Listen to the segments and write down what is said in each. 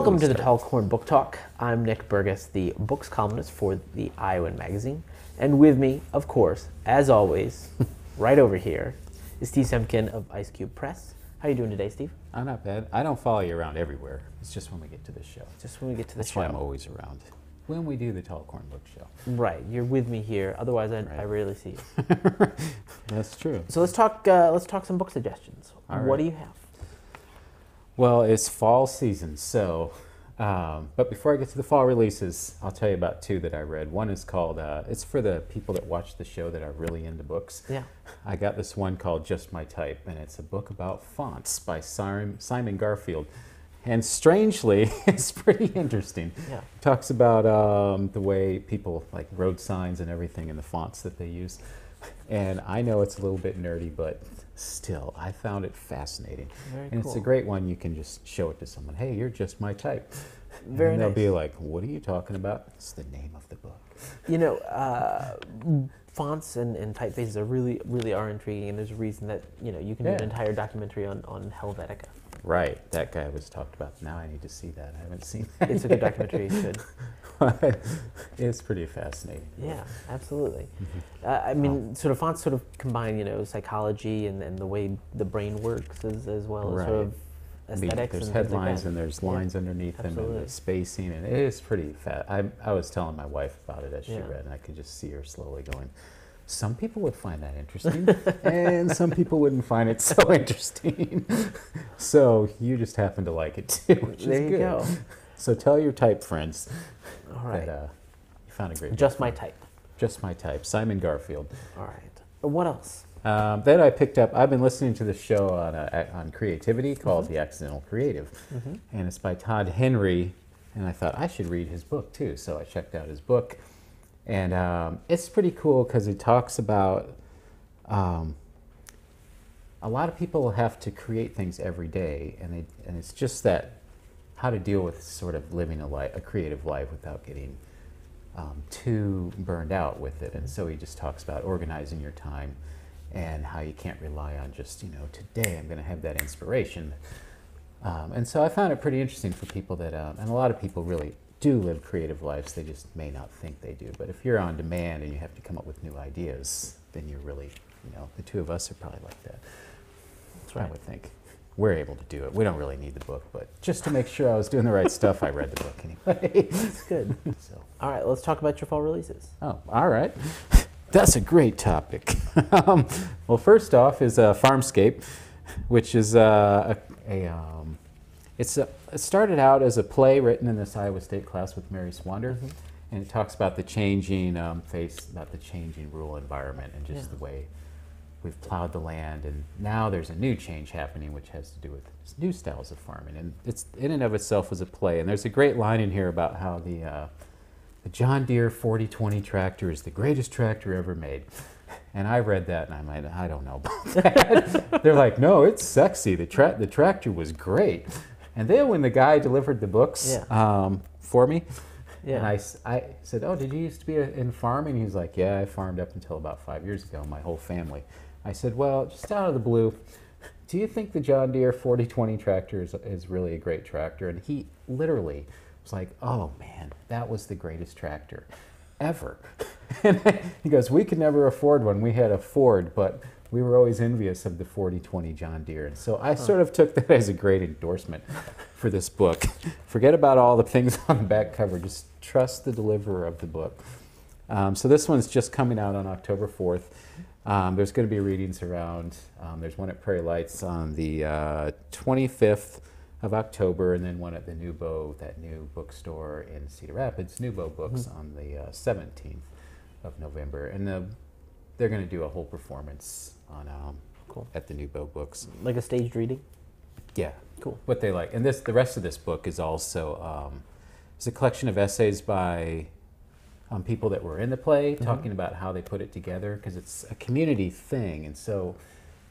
Welcome to the Tall Corn Book Talk. I'm Nick Bergus, the books columnist for the Iowan magazine. And with me, of course, as always, right over here, is Steve Semken of Ice Cube Press. How are you doing today, Steve? I'm not bad. I don't follow you around everywhere. It's just when we get to the show. Just when we get to the That's show. why I'm always around. When we do the Tall Corn Book Show. Right, you're with me here. Otherwise, I rarely see you. That's true. So let's talk some book suggestions. All What right. do you have? Well, it's fall season, so, but before I get to the fall releases, I'll tell you about two that I read. One is called, it's for the people that watch the show that are really into books. Yeah. I got this one called Just My Type, and it's a book about fonts by Simon Garfield. And strangely, it's pretty interesting. Yeah. It talks about the way people like road signs and everything and the fonts that they use. And I know it's a little bit nerdy, but still, I found it fascinating. Very and cool. it's a great one. You can just show it to someone. Hey, you're just my type. Very and they'll nice. be like, what are you talking about? It's the name of the book. You know, fonts and typefaces are really are intriguing, and there's a reason that you can do an entire documentary on Helvetica. Right, that guy was talked about. Now I need to see that. I haven't seen that. It's a good documentary. You should. It's pretty fascinating. Yeah, absolutely. I mean, sort of fonts sort of combine, psychology and the way the brain works as well as sort of aesthetics. There's and headlines things like and there's lines underneath them and absolutely. the spacing, and it is pretty fast. I was telling my wife about it as she Yeah. read, and I could just see her slowly going, some people would find that interesting, and some people wouldn't find it so interesting. So you just happen to like it too, which is There you good. go. So tell your type friends All right. that you found a great book. Just My Type. Just My Type, Simon Garfield. All right. What else? Then I picked up, I've been listening to this show on creativity called The Accidental Creative, and it's by Todd Henry, and I thought I should read his book too, so I checked out his book, and it's pretty cool because he talks about a lot of people have to create things every day, and it's just that how to deal with sort of living a creative life without getting too burned out with it. And so he just talks about organizing your time and how you can't rely on just, today I'm going to have that inspiration. And so I found it pretty interesting for people that, and a lot of people really do live creative lives, they just may not think they do. But if you're on demand and you have to come up with new ideas, then you're really, the two of us are probably like that. That's right. I would think. We're able to do it. We don't really need the book, but just to make sure I was doing the right stuff, I read the book anyway. That's good. So. All right, let's talk about your fall releases. Oh, all right. That's a great topic. Well, first off is Farmscape, which is it started out as a play written in this Iowa State class with Mary Swander, and it talks about the changing about the changing rural environment and just the way we've plowed the land, and now there's a new change happening which has to do with new styles of farming, and it's in and of itself was a play. And there's a great line in here about how the John Deere 4020 tractor is the greatest tractor ever made. And I read that and I'm like, I don't know about that. They're like, no, it's sexy. The tractor was great. And then when the guy delivered the books for me, and I said, oh, did you used to be in farming? He's like, yeah, I farmed up until about 5 years ago, my whole family. I said, well, just out of the blue, do you think the John Deere 4020 tractor is really a great tractor? And he literally was like, oh man, that was the greatest tractor ever. And he goes, we could never afford one. We had a Ford, but we were always envious of the 4020 John Deere. And so I sort of took that as a great endorsement for this book. Forget about all the things on the back cover. Just trust the deliverer of the book. So this one's just coming out on October 4th. There's going to be readings around, there's one at Prairie Lights on the 25th of October, and then one at the Nubo, that new bookstore in Cedar Rapids, Nubo Books, on the 17th of November. And they're going to do a whole performance on at the Nubo Books. Like a staged reading? Yeah. Cool. What they like. And the rest of this book is also it's a collection of essays by people that were in the play, talking about how they put it together, because it's a community thing. And so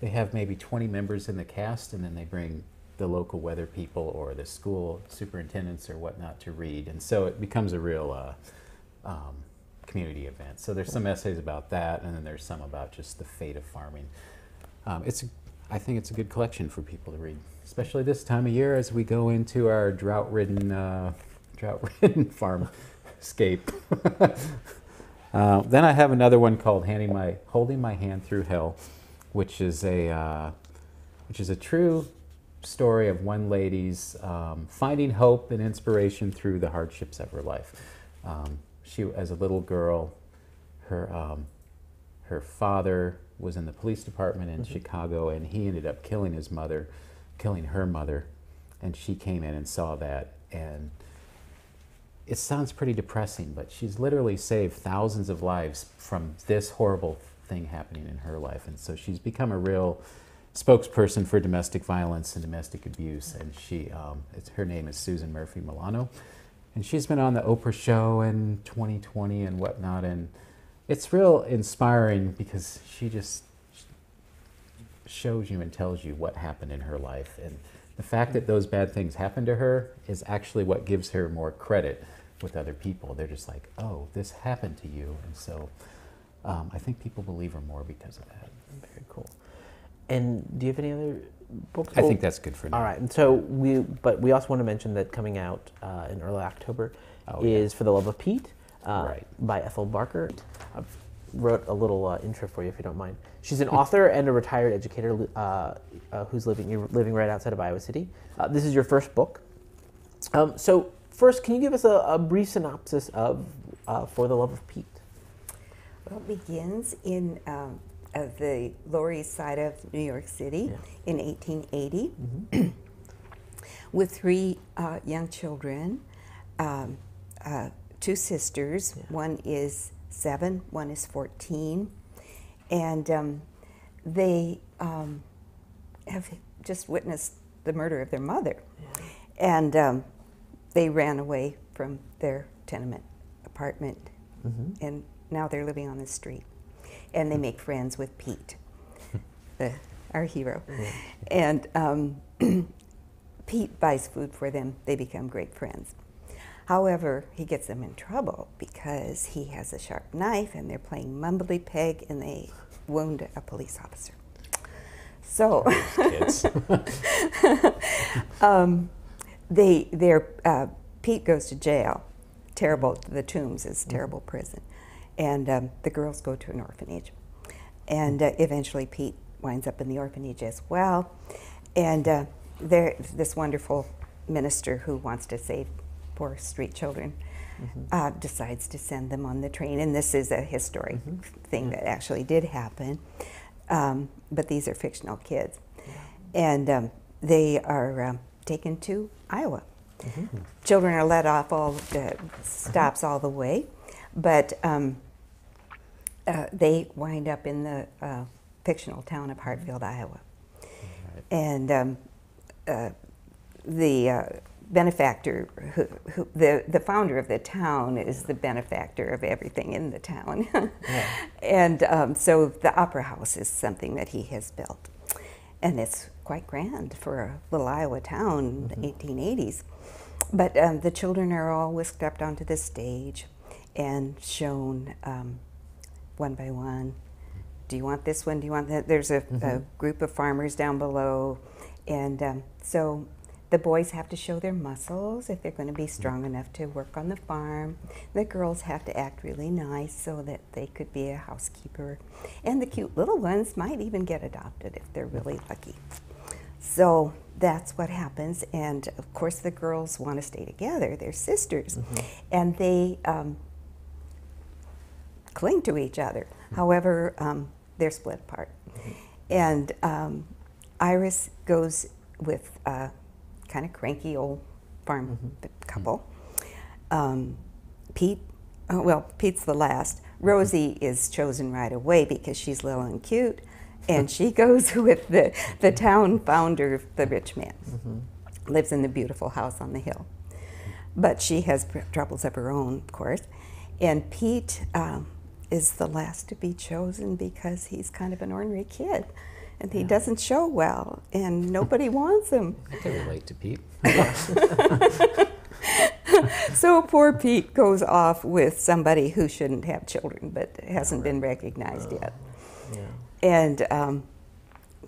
they have maybe 20 members in the cast, and then they bring the local weather people or the school superintendents or whatnot to read. And so it becomes a real community event. So there's some essays about that, and then there's some about just the fate of farming. It's I think it's a good collection for people to read, especially this time of year as we go into our drought-ridden farmscape. Then I have another one called Holding My Hand Through Hell, which is a true story of one lady's finding hope and inspiration through the hardships of her life. She, as a little girl, her father was in the police department in Chicago, and he ended up killing her mother, and she came in and saw that, and it sounds pretty depressing, but she's literally saved thousands of lives from this horrible thing happening in her life, and so she's become a real spokesperson for domestic violence and domestic abuse, and her name is Susan Murphy Milano, and she's been on the Oprah show in 2020 and whatnot, and it's real inspiring because she just shows you and tells you what happened in her life, and the fact that those bad things happened to her is actually what gives her more credit with other people. They're just like, oh, this happened to you, and so I think people believe her more because of that. Very cool. And do you have any other books? I think that's good for now. All right, and so we also want to mention that coming out in early October is For the Love of Pete by Ethel Barker. I've wrote a little intro for you if you don't mind. She's an author and a retired educator who's living right outside of Iowa City. This is your first book. So first, can you give us a brief synopsis of For the Love of Pete? Well, it begins in the Lower East Side of New York City in 1880 with three young children, two sisters. One is 7, one is 14, and they have just witnessed the murder of their mother, and they ran away from their tenement apartment, and now they're living on the street, and they make friends with Pete, our hero, and Pete buys food for them. They become great friends. However, he gets them in trouble because he has a sharp knife and they're playing mumbly peg and they wound a police officer. So Pete goes to jail. Terrible, the Tombs is a terrible prison. And the girls go to an orphanage. And eventually Pete winds up in the orphanage as well. And this wonderful minister who wants to save poor street children decides to send them on the train, and this is a historic thing that actually did happen, but these are fictional kids, and they are taken to Iowa. Children are let off all the stops all the way, but they wind up in the fictional town of Hartfield, Iowa, and the benefactor, the founder of the town is the benefactor of everything in the town. And so the opera house is something that he has built. And it's quite grand for a little Iowa town in the 1880s. But the children are all whisked up onto the stage and shown one by one. Do you want this one? Do you want that? There's a group of farmers down below. And so the boys have to show their muscles if they're going to be strong enough to work on the farm. The girls have to act really nice so that they could be a housekeeper. And the cute little ones might even get adopted if they're really lucky. So that's what happens. And of course the girls want to stay together. They're sisters. And they cling to each other. However, they're split apart. And Iris goes with kind of cranky old farm couple. Pete, Pete's the last. Rosie is chosen right away because she's little and cute, and she goes with the town founder, the rich man. Lives in the beautiful house on the hill. But she has troubles of her own, of course. And Pete is the last to be chosen because he's kind of an ornery kid. And he doesn't show well, and nobody wants him. I can relate to Pete. So poor Pete goes off with somebody who shouldn't have children, but hasn't been recognized yet. And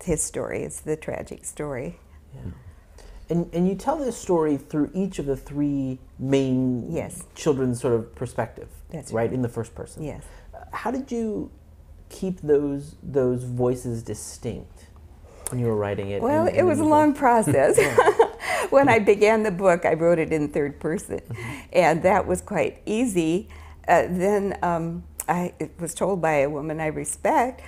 his story. It's the tragic story. Yeah. And you tell this story through each of the three main children's sort of perspective, That's right, in the first person. Yes. How did you keep those voices distinct when you were writing it? Well, it was a long process. When I began the book, I wrote it in third person, and that was quite easy. Then I was told by a woman I respect,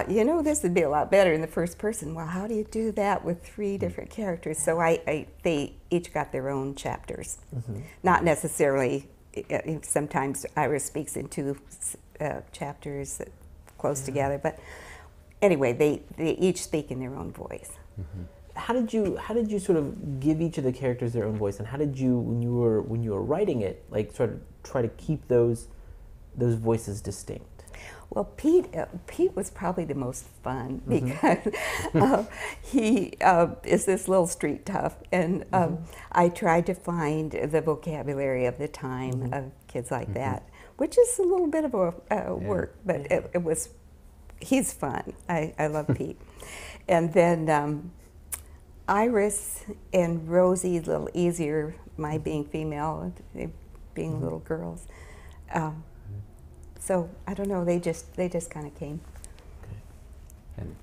you know, this would be a lot better in the first person. Well, how do you do that with three different characters? So they each got their own chapters. Not necessarily, sometimes Iris speaks in two chapters close together, but anyway, they each speak in their own voice. How did you sort of give each of the characters their own voice, and how did you, when you were writing it, like sort of try to keep those voices distinct? Well, Pete was probably the most fun because he is this little street tough, and I tried to find the vocabulary of the time of kids like that, which is a little bit of a work, but he's fun. I love Pete. And then Iris and Rosie, a little easier, my being female, they being little girls. So I don't know. They just kind of came. Okay. And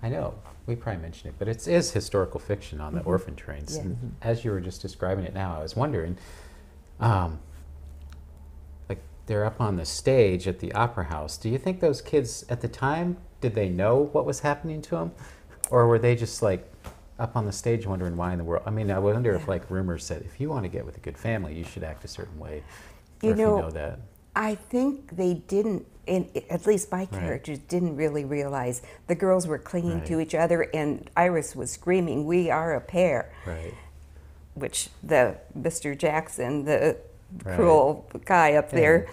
I know we probably mentioned it, but it is historical fiction on the orphan trains. Yeah. And as you were just describing it now, I was wondering, like they're up on the stage at the opera house. Do you think those kids at the time, did they know what was happening to them, or were they just like up on the stage wondering why in the world? I mean, I wonder if like rumors said, if you want to get with a good family, you should act a certain way. Or if you know that. I think they didn't, at least my characters didn't really realize the girls were clinging to each other, and Iris was screaming, "We are a pair." Right. Which the Mr. Jackson, the cruel guy up there,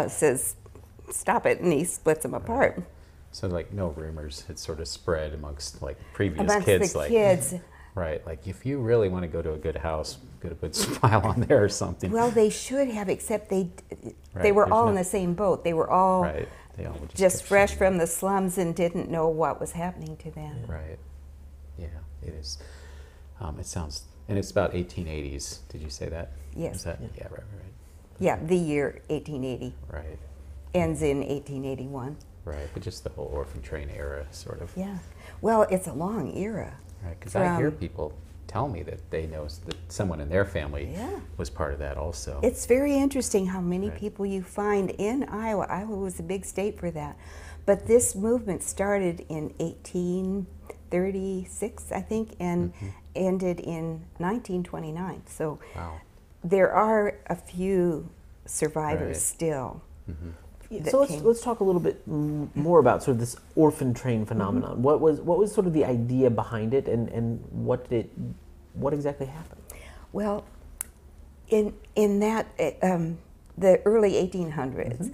says, "Stop it," and he splits them apart. So like no rumors had sort of spread amongst like previous amongst kids. The like, kids. Right, like if you really want to go to a good house, get a good smile on there or something. Well, they should have, except they were all in the same boat. They were all they all just fresh from the slums and didn't know what was happening to them. Right. Yeah, it is. It sounds, and it's about 1880s. Did you say that? Yes. Is that? Yeah, right. Yeah, the year 1880. Right. Ends in 1881. Right, but just the whole orphan train era, sort of. Yeah. Well, it's a long era. Right, because I hear people tell me that they know that someone in their family was part of that also. It's very interesting how many people you find in Iowa. Iowa was a big state for that. But this movement started in 1836, I think, and ended in 1929. So there are a few survivors still. So let's talk a little bit more about sort of this orphan train phenomenon. What was sort of the idea behind it, and what exactly happened? Well, in that the early 1800s,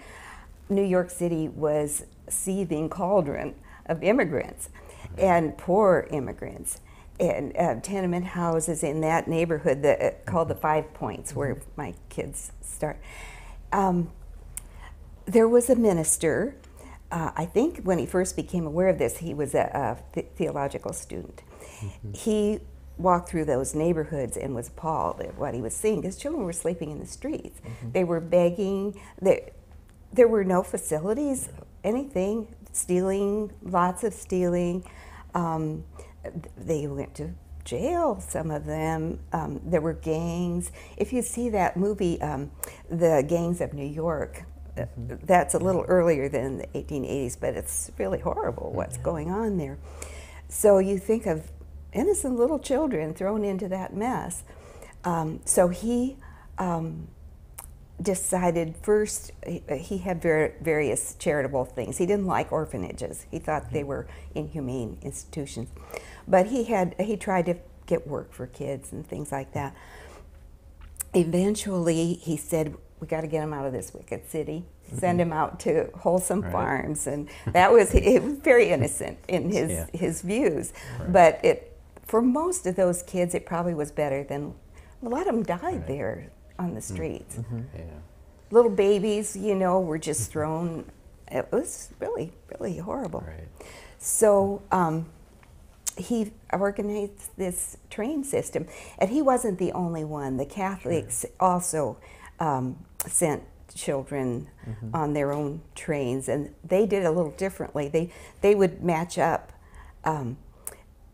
New York City was a seething cauldron of immigrants, and poor immigrants, and tenement houses in that neighborhood called the 5 Points, where my kids start. There was a minister, I think when he first became aware of this, he was a theological student. He walked through those neighborhoods and was appalled at what he was seeing, because children were sleeping in the streets. They were begging. There were no facilities, anything, stealing, lots of stealing. They went to jail, some of them. There were gangs. If you see that movie, The Gangs of New York, that's a little earlier than the 1880s, but it's really horrible what's going on there. So you think of innocent little children thrown into that mess. So he decided first, he had various charitable things. He didn't like orphanages. He thought they were inhumane institutions. But he tried to get work for kids and things like that. Eventually, he said, we got to get him out of this wicked city, send him out to wholesome farms. And it was very innocent in his views. But for most of those kids, it probably was better than, a lot of them died there on the streets. Little babies, were just thrown. It was really, really horrible. So he organized this train system, and he wasn't the only one. The Catholics also sent children on their own trains, and they did a little differently. They would match up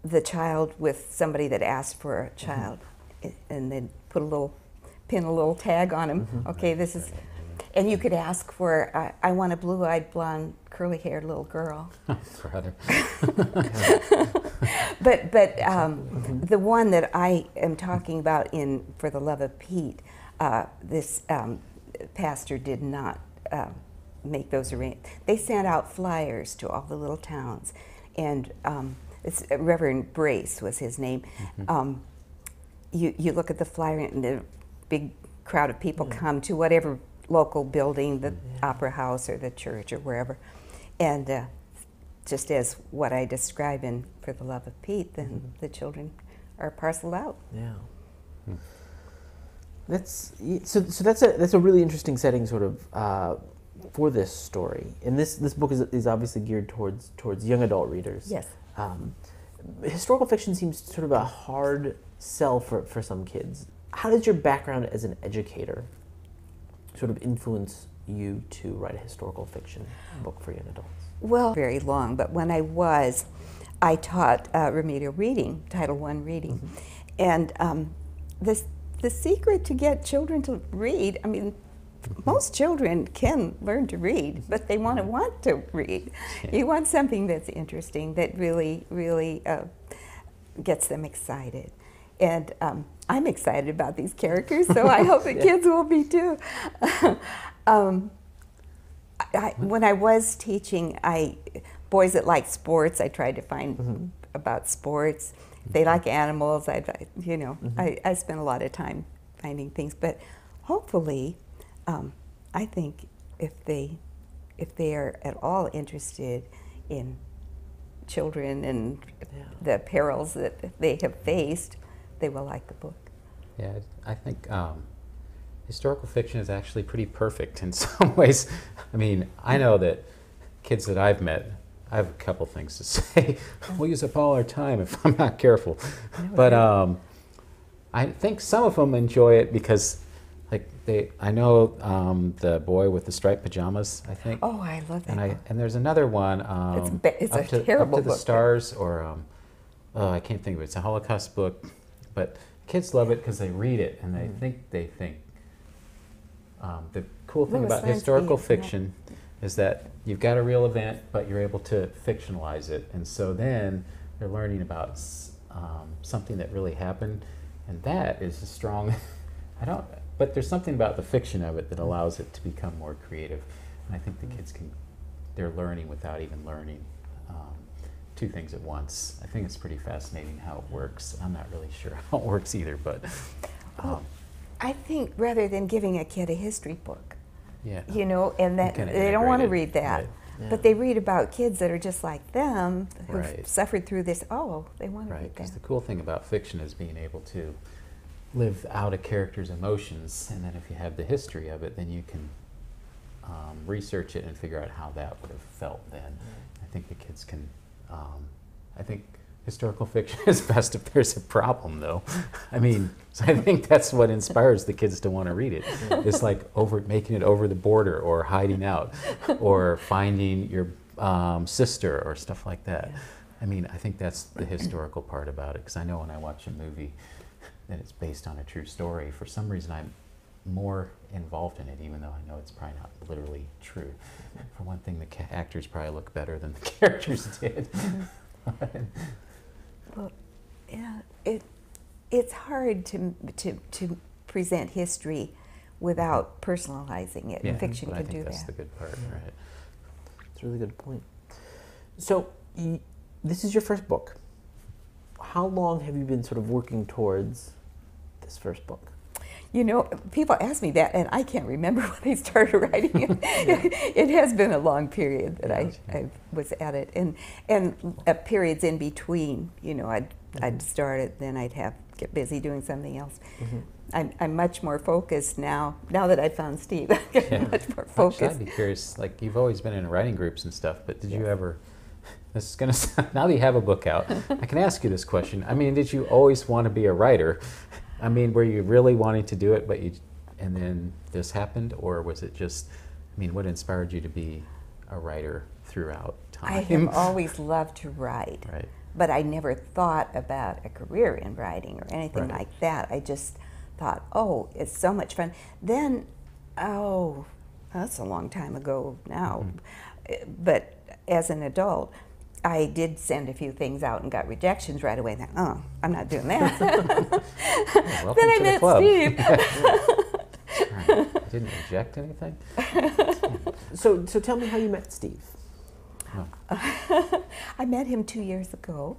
the child with somebody that asked for a child, and they'd put pin a little tag on him. Okay, this is, and you could ask for, I want a blue-eyed, blonde, curly-haired little girl. Brother. But the one that I am talking about in For the Love of Pete, this pastor did not make those arrangements. They sent out flyers to all the little towns, and it's Reverend Brace was his name. You look at the flyer, and the big crowd of people come to whatever local building, the opera house or the church or wherever, and just as what I describe in For the Love of Pete, then the children are parceled out. Yeah. That's a really interesting setting, sort of, for this story. And this book is obviously geared towards young adult readers. Yes. Historical fiction seems sort of a hard sell for some kids. How did your background as an educator sort of influence you to write a historical fiction book for young adults? Well, very long, but when I taught remedial reading, Title I reading, and the secret to get children to read, I mean, most children can learn to read, but they want to read. You want something that's interesting, that really, really gets them excited. And I'm excited about these characters, so I hope the kids will be too. When I was teaching, boys that like sports, I tried to find about sports. If they like animals, I spent a lot of time finding things. But hopefully, I think if they are at all interested in children and the perils that they have faced, they will like the book. Yeah, I think historical fiction is actually pretty perfect in some ways. I mean, I know that kids that I've met, I have a couple things to say. We'll use up all our time if I'm not careful. But I think some of them enjoy it because, like, I know the boy with the striped pajamas, I think. Oh, I love that. And there's another one. It's a terrible Up to the book. Stars, or I can't think of it. It's a Holocaust book, but kids love it because they read it and they think. The cool thing about historical fiction is that you've got a real event, but you're able to fictionalize it, and so then they're learning about something that really happened, and that is a strong. But there's something about the fiction of it that allows it to become more creative, and I think the kids they're learning without even learning two things at once. I think it's pretty fascinating how it works. I'm not really sure how it works either, but. I think rather than giving a kid a history book, Yeah. And that they don't want to read that, right. Yeah. but they read about kids that are just like them who've Right. suffered through this. Oh, they want to Right, read because that. the cool thing about fiction is being able to live out a character's emotions, and then if you have the history of it, then you can research it and figure out how that would have felt then. I think the kids can, I think historical fiction is best if there's a problem, though. I mean, so I think that's what inspires the kids to want to read it. It's like making it over the border, or hiding out, or finding your sister, or stuff like that. I mean, I think that's the historical part about it, because I know when I watch a movie that it's based on a true story, for some reason I'm more involved in it, even though I know it's probably not literally true. For one thing, the actors probably look better than the characters did. Well, yeah, it's hard to present history without personalizing it. Yeah, And fiction but can I think do that's that. the good part, right? It's a really good point. So, this is your first book. How long have you been sort of working towards this first book? People ask me that, and I can't remember when I started writing it. It has been a long period that I was at it, and periods in between. I'd start it, then I'd get busy doing something else. I'm much more focused now. Now that I found Steve, I'm much more focused. Actually, I'd be curious. Like, you've always been in writing groups and stuff, but did you ever this is going to now that you have a book out, I can ask you this question. I mean, did you always want to be a writer? I mean, were you really wanting to do it, and then this happened, or was it just, I mean, what inspired you to be a writer throughout time? I have always loved to write, Right. but I never thought about a career in writing or anything Right. like that. I just thought, oh, it's so much fun. Then, oh, that's a long time ago now, but as an adult, I did send a few things out and got rejections right away. Then, oh, I'm not doing that. Well, Then I met Steve. Right. I didn't reject anything? So tell me how you met Steve. Oh. I met him 2 years ago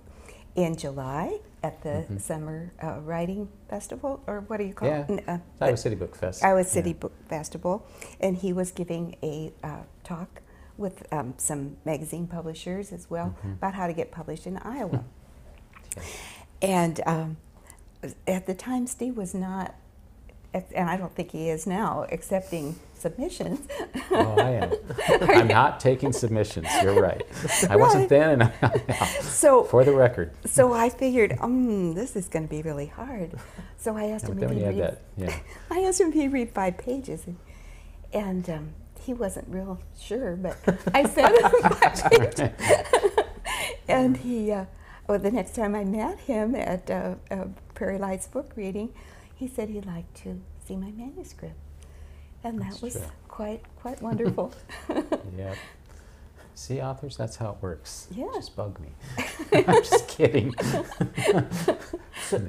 in July at the Summer Writing Festival, or what do you call it? Iowa City Book Fest. Iowa City Book Festival, and he was giving a talk with some magazine publishers as well about how to get published in Iowa. And at the time, Steve was not, and I don't think he is now, accepting submissions. Oh, I am. I'm not taking submissions. You're right. I wasn't then, and I'm not now. So, for the record. So I figured, this is going to be really hard. So I asked him if he'd read. I asked him if he'd read 5 pages, and he wasn't real sure, but I sent him 5 pages. And he, the next time I met him at Prairie Lights book reading, he said he'd like to see my manuscript, and that was quite wonderful. Yeah. See, authors, that's how it works. Yeah. Just bug me. I'm just kidding.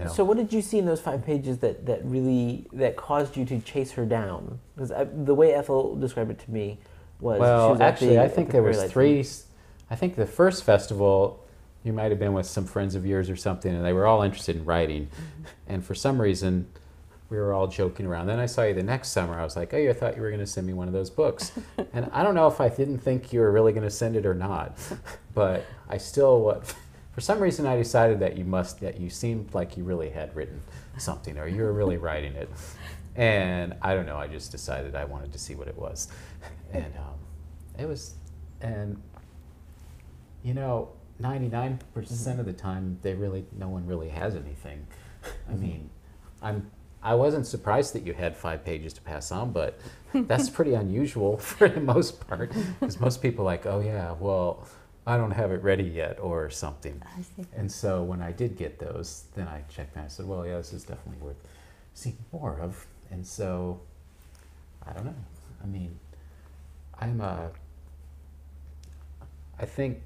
So what did you see in those 5 pages that really caused you to chase her down? Because the way Ethel described it to me was, she was actually, I think there was Prairie Lights 3. I think the first festival, you might have been with some friends of yours or something, and they were all interested in writing. And for some reason, we were all joking around. Then I saw you the next summer. I was like, oh, I thought you were going to send me one of those books. And I don't know if I didn't think you were really going to send it or not, but I still, for some reason, I decided that you seemed like you really had written something, or you were really writing it. And I don't know, I just decided I wanted to see what it was. And it was, and 99% of the time, no one really has anything. I mean, I wasn't surprised that you had 5 pages to pass on, but that's pretty unusual for the most part, because most people are like, oh yeah, well, I don't have it ready yet, or something. I see. And so when I did get those, then I checked and I said, well, yeah, this is definitely worth seeing more of. And so, I don't know. I mean, I think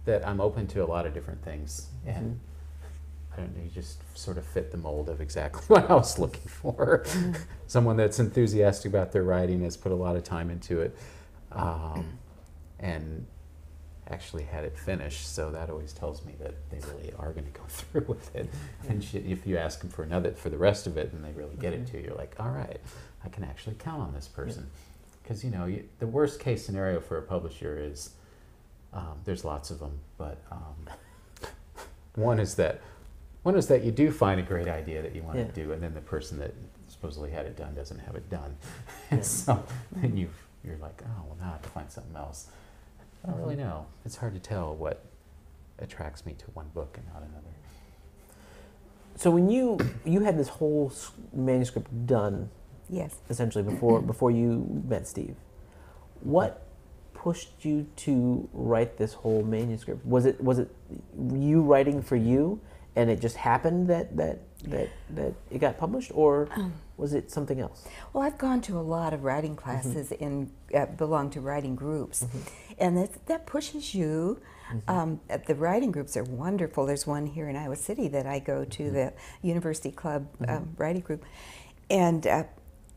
that I'm open to a lot of different things, and I don't know, you just sort of fit the mold of exactly what I was looking for. Someone that's enthusiastic about their writing, has put a lot of time into it, and actually had it finished, so that always tells me that they really are going to go through with it. And if you ask them for the rest of it, and they really get it to you, you're like, all right, I can actually count on this person. Because the worst case scenario for a publisher is, there's lots of them, but one is that you do find a great idea that you want to do, and then the person that supposedly had it done doesn't have it done. And so then you're like, oh, well, now I have to find something else. I don't really know. It's hard to tell what attracts me to one book and not another. So when you had this whole manuscript done, Yes. essentially before you met Steve, what pushed you to write this whole manuscript? Was it you writing for you, and it just happened that it got published, or was it something else? Well, I've gone to a lot of writing classes and belong to writing groups, and that pushes you. The writing groups are wonderful. There's one here in Iowa City that I go to, the University Club writing group, and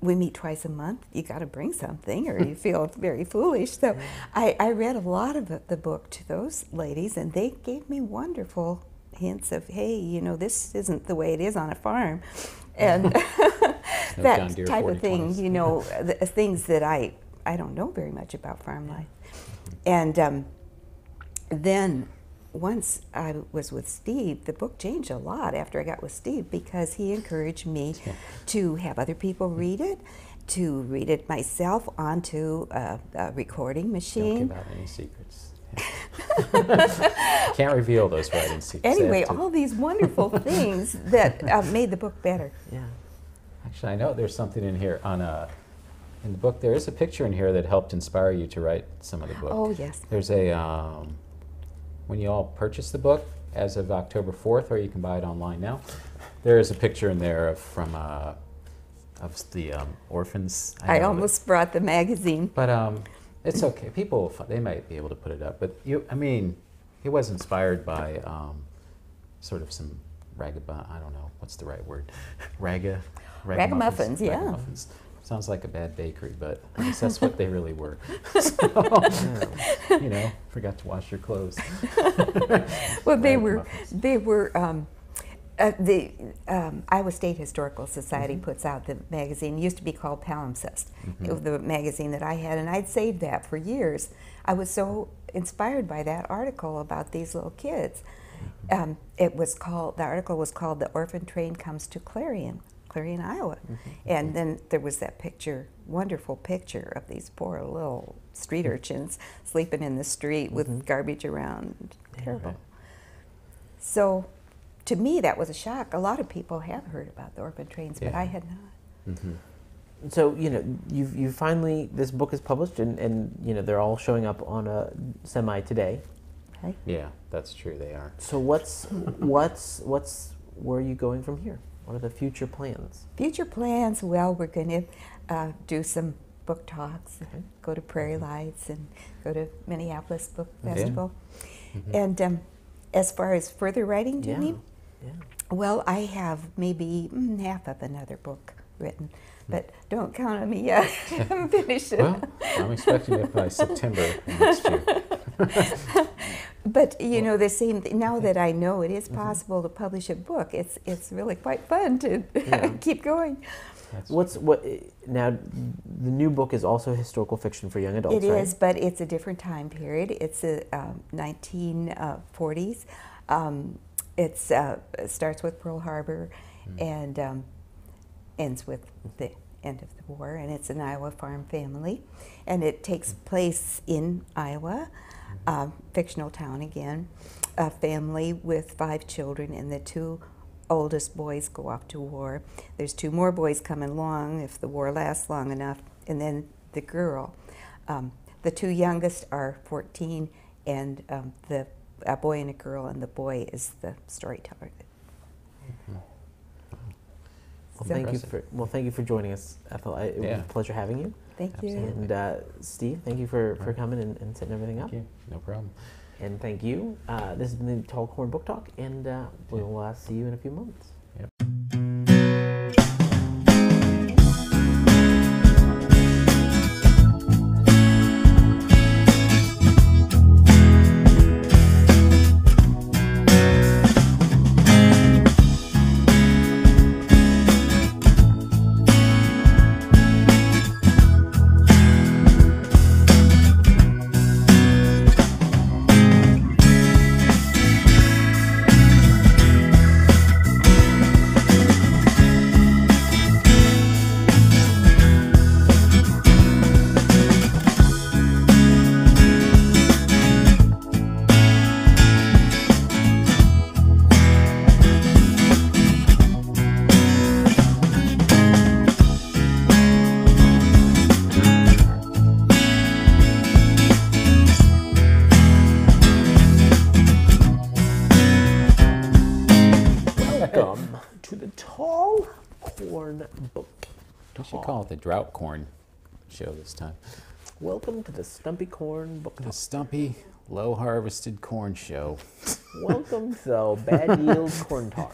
we meet twice a month. You got to bring something, or you feel very foolish. So I read a lot of the book to those ladies, and they gave me wonderful hints of, hey, this isn't the way it is on a farm, and that type of thing. The things that I don't know very much about farm life. And then once I was with Steve, the book changed a lot after I got with Steve, because he encouraged me to have other people read it, to read it myself onto a recording machine. Don't give out any secrets. Can't reveal those writing secrets. Anyway, all these wonderful things that made the book better. Yeah. Actually, I know there's something in here in the book. There is a picture in here that helped inspire you to write some of the book. Oh, yes. There's a when you all purchase the book as of October 4th, or you can buy it online now. There is a picture in there of the orphans. I almost brought the magazine. But it's okay. People, they might be able to put it up. But I mean, it was inspired by sort of some I don't know, what's the right word? Ragamuffins, yeah. Ragamuffins. Sounds like a bad bakery, but I guess that's what they really were. So, you know, forgot to wash your clothes. Well, they were the Iowa State Historical Society puts out the magazine. It used to be called Palimpsest. It was the magazine that I had, and I'd saved that for years. I was so inspired by that article about these little kids. The article was called "The Orphan Train Comes to Clarion, Iowa," and then there was that picture, wonderful picture of these poor little street urchins sleeping in the street with garbage around. Terrible. So, to me, that was a shock. A lot of people have heard about the orphan trains, but I had not. So, you know, you finally, this book is published, and you know, they're all showing up on a semi today. Okay. Yeah, that's true. They are. So where are you going from here? What are the future plans? Future plans, well, we're going to do some book talks, go to Prairie Lights, and go to Minneapolis Book Festival. And as far as further writing, do you mean? Yeah. Well, I have maybe half of another book written, but don't count on me yet. I haven't finished it. Well, I'm expecting it by September next year. But you know, the same thing, now that I know it is possible to publish a book, it's really quite fun to keep going. Now? The new book is also historical fiction for young adults. It right? is, but it's a different time period. It's the 1940s. It starts with Pearl Harbor and ends with the end of the war, and it's an Iowa farm family, and it takes place in Iowa, fictional town again, a family with 5 children, and the 2 oldest boys go off to war. There's 2 more boys coming along if the war lasts long enough, and then the girl. The 2 youngest are 14, and a boy and a girl, and the boy is the storyteller. Well, thank you for joining us, Ethel. It was a pleasure having you. Thank you. And Steve, thank you for coming and setting everything up. Thank you. No problem. And thank you. This has been the Tall Corn Book Talk, and we'll see you in a few months. Yep. Welcome to the Tall Corn Book Talk. We should call it the Drought Corn Show this time. Welcome to the Stumpy Corn Book The Talk. Stumpy, low harvested corn show. Welcome to the Bad Yield Corn Talk.